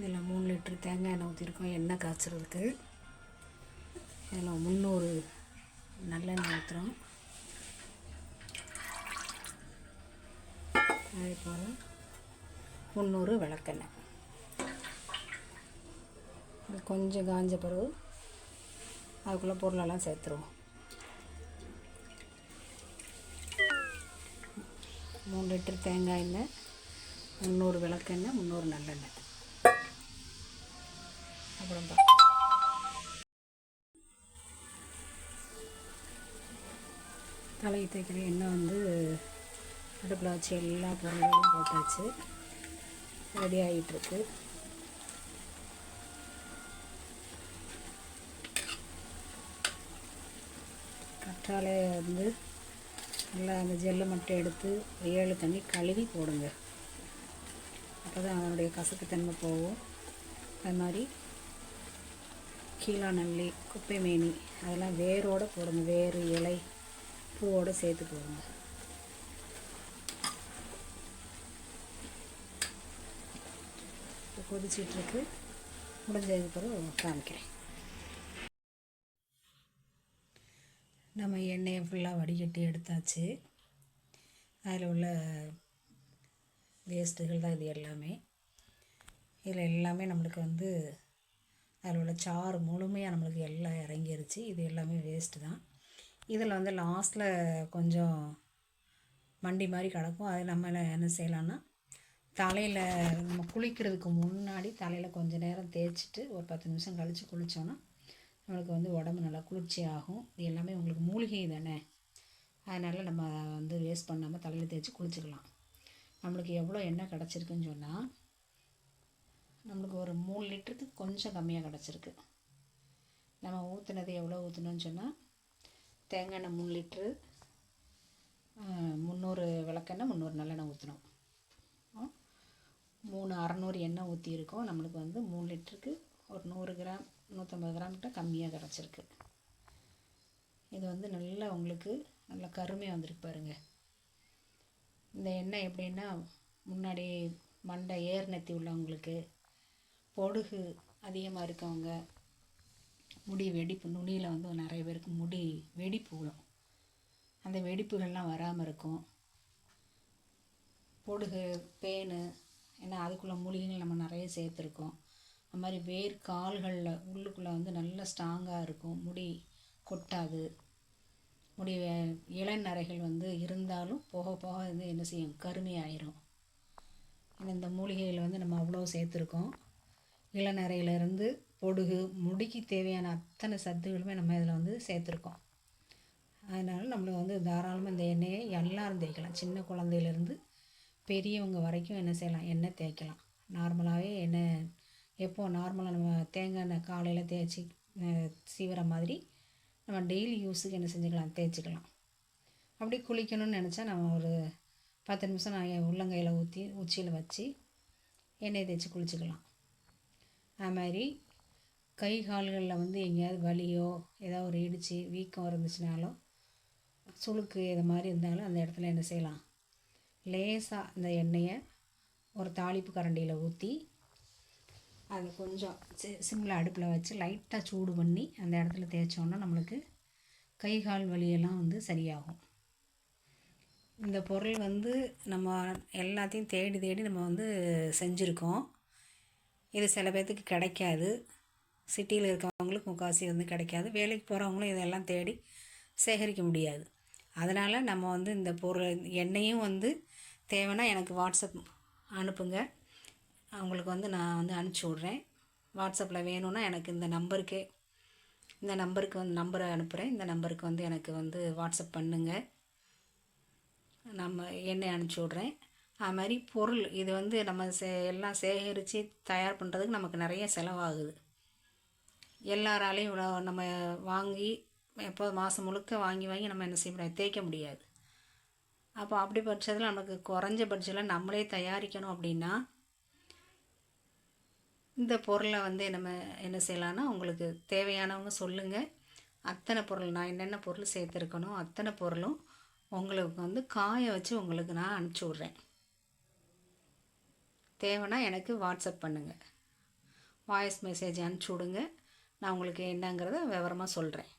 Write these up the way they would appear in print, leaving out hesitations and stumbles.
இதில் 3 லிட்டர் தேங்காய் எண்ணெய் ஊற்றிருக்கோம் எண்ணெய் காய்ச்சறதுக்கு. இதில் 300 நல்லெண்ணெய் ஊற்றுறோம். அதே போல் 300 விளக்கெண்ணெய். இது கொஞ்சம் காஞ்ச பிறகு அதுக்குள்ளே பொருளெல்லாம் சேர்த்துருவோம். 3 லிட்டர் தேங்காய் எண்ணெய், 300 விளக்கெண்ணெய், 300 நல்லெண்ணெய். அப்புறம் தலைக்கு தேய்க்கிற எண்ணெய் வந்து அடுப்பில் வச்சு எல்லா பொருள்களும் போட்டாச்சு, ரெடி ஆகிட்டுருக்கு. கற்றாழை வந்து நல்லா அந்த ஜெல்லை மட்டும் எடுத்து 7 தண்ணி கழுவி போடுங்க. அப்போ தான் அதனுடைய கசப்புத்தன்மை போகும். அது மாதிரி கீழாநெல்லி, குப்பை மேனி அதெல்லாம் வேரோடு போடுங்க. வேறு, இலை, பூவோடு சேர்த்து போடுங்க. இப்போ கொதிச்சிட்ருக்கு. முடிஞ்சதுக்கு பிறகு காமிக்கிறேன். நம்ம எண்ணெயை ஃபுல்லாக வடிகட்டி எடுத்தாச்சு. அதில் உள்ள வேஸ்ட்டுகள் தான் இது எல்லாமே. இதில் எல்லாமே நம்மளுக்கு வந்து அதில் உள்ள சாறு முழுமையாக நம்மளுக்கு எல்லாம் இறங்கிருச்சு. இது எல்லாமே வேஸ்ட்டு தான். இதில் வந்து லாஸ்ட்டில் கொஞ்சம் மண்டி மாதிரி கிடக்கும். அது நம்ம என்ன செய்யலான்னா, தலையில் நம்ம குளிக்கிறதுக்கு முன்னாடி தலையில் கொஞ்சம் நேரம் தேய்ச்சிட்டு ஒரு 10 நிமிஷம் கழித்து குளித்தோன்னா நம்மளுக்கு வந்து உடம்பு நல்லா குளிர்ச்சி ஆகும். இது எல்லாமே உங்களுக்கு மூலிகை தானே, அதனால் நம்ம வந்து வேஸ்ட் பண்ணாமல் தலையில் தேய்ச்சி குளிச்சுக்கலாம். நம்மளுக்கு எவ்வளோ எண்ணெய் கிடச்சிருக்குன்னு சொன்னால், நம்மளுக்கு ஒரு 3 லிட்டருக்கு கொஞ்சம் கம்மியாக கிடச்சிருக்கு. நம்ம ஊற்றுனது எவ்வளோ ஊற்றணுன்னு சொன்னால், தேங்காய் எண்ணெய் 3 லிட்ரு, 300 விளக்கெண்ணெய், 300 நல்லெண்ணெய் ஊற்றணும். 600 எண்ணெய் ஊற்றியிருக்கோம். நம்மளுக்கு வந்து 3 லிட்டருக்கு ஒரு 100 கிராம் 150 கிராம் கிட்ட கம்மியாக கிடச்சிருக்கு. இது வந்து நல்லா உங்களுக்கு நல்லா கருமையாக வந்திருக்கு பாருங்கள். இந்த எண்ணெய் எப்படின்னா, முன்னாடி மண்டை ஏர் நெத்தி உள்ளவங்களுக்கு, பொடுகு அதிகமாக இருக்கவங்க, முடி வெடிப்பு, நுனியில் வந்து நிறைய பேருக்கு முடி வெடிப்பு விடும். அந்த வெடிப்புகள்லாம் வராமல் இருக்கும். பொடுகு, பேனு, ஏன்னா அதுக்குள்ளே மூலிகைகள் நம்ம நிறைய சேர்த்துருக்கோம். அது மாதிரி வேர் கால்களில் உள்ளுக்குள்ளே வந்து நல்ல ஸ்ட்ராங்காக இருக்கும். முடி கொட்டாது. முடி இளநரைகள் வந்து இருந்தாலும் போக போக வந்து என்ன செய்யும், கருமையாயிரும். இந்த மூலிகைகள் வந்து நம்ம அவ்வளோ சேர்த்துருக்கோம். இளநரையிலேருந்து பொடுகு, முடிக்கு தேவையான அத்தனை சத்துகளுமே நம்ம இதில் வந்து சேர்த்துருக்கோம். அதனால் நம்மளுக்கு வந்து தாராளமாக இந்த எண்ணெயை எல்லாரும் தேய்க்கலாம். சின்ன குழந்தையிலேருந்து பெரியவங்க வரைக்கும் என்ன செய்யலாம், எண்ணெய் தேய்க்கலாம். நார்மலாகவே எண்ணெய் எப்போது நார்மலாக நம்ம தேங்காய் எண்ணெய் காலையில் தேய்ச்சி சீவிர மாதிரி நம்ம டெய்லி யூஸுக்கு என்ன செஞ்சுக்கலாம், தேய்ச்சிக்கலாம். அப்படி குளிக்கணும்னு நினச்சா நம்ம ஒரு 10 நிமிஷம் நான் உள்ளங்கையில் ஊற்றி உச்சியில் வச்சு எண்ணெய் தேய்ச்சி குளிச்சுக்கலாம். அது மாதிரி கை கால்களில் வந்து எங்கேயாவது வலியோ ஏதாவது ஒரு இடித்து வீக்கம் இருந்துச்சுனாலும், சுளுக்கு இது மாதிரி இருந்தாலும் அந்த இடத்துல என்ன செய்யலாம், லேசாக இந்த எண்ணெயை ஒரு தாளிப்பு கரண்டியில் ஊற்றி அதை கொஞ்சம் சிம்மில் அடுப்பில் வச்சு லைட்டாக சூடு பண்ணி அந்த இடத்துல தேய்ச்சோன்னா நம்மளுக்கு கை கால் வலியெல்லாம் வந்து சரியாகும். இந்த பொருள் வந்து நம்ம எல்லாத்தையும் தேடி தேடி நம்ம வந்து செஞ்சுருக்கோம். இது சில பேர்த்துக்கு கிடைக்காது. சிட்டியில் இருக்கிறவங்களுக்கு முக்கால்வாசி வந்து கிடைக்காது. வேலைக்கு போகிறவங்களும் இதெல்லாம் தேடி சேகரிக்க முடியாது. அதனால் நம்ம வந்து இந்த பொருள் எண்ணெயும் வந்து தேவைன்னா எனக்கு வாட்ஸ்அப் அனுப்புங்க. அவங்களுக்கு வந்து நான் வந்து அனுப்பிச்சி விட்றேன். வாட்ஸ்அப்பில் வேணும்னா எனக்கு இந்த நம்பருக்கு வந்து நம்பரை அனுப்புகிறேன். இந்த நம்பருக்கு வந்து எனக்கு வந்து வாட்ஸ்அப் பண்ணுங்கள். நம்ம எண்ணெய் அனுப்பிச்சி விட்றேன். அது மாதிரி பொருள் இது வந்து நம்ம எல்லாம் சேகரித்து தயார் பண்ணுறதுக்கு நமக்கு நிறைய செலவாகுது. எல்லாராலையும் இவ்வளோ நம்ம வாங்கி எப்போ மாதம் முழுக்க வாங்கி நம்ம என்ன செய்ய முடியாது, தேய்க்க முடியாது. அப்போ அப்படி பட்சத்தில் நமக்கு குறைஞ்ச பட்சத்தில் நம்மளே தயாரிக்கணும் அப்படின்னா இந்த பொருளை வந்து நம்ம என்ன செய்யலான்னா, உங்களுக்கு தேவையானவங்க சொல்லுங்கள். அத்தனை பொருள் நான் என்னென்ன பொருள் சேர்த்துருக்கணும் அத்தனை பொருளும் உங்களுக்கு வந்து காய வச்சு உங்களுக்கு நான் அனுப்பிச்சி விட்றேன். தேவைன்னா எனக்கு வாட்ஸ்அப் பண்ணுங்கள். வாய்ஸ் மெசேஜ் அனுப்பிச்சி விடுங்க. நான் உங்களுக்கு என்னங்கிறத விவரமாக சொல்கிறேன்.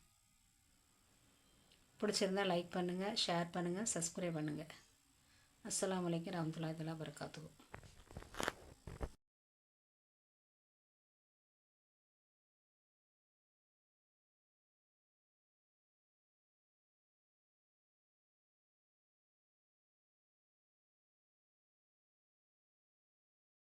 பிடிச்சிருந்தால் லைக் பண்ணுங்கள், ஷேர் பண்ணுங்கள், சப்ஸ்கிரைப் பண்ணுங்கள். அஸ்ஸலாமு அலைக்கும் வரஹ்மத்துல்லாஹி வபரகாத்துஹு.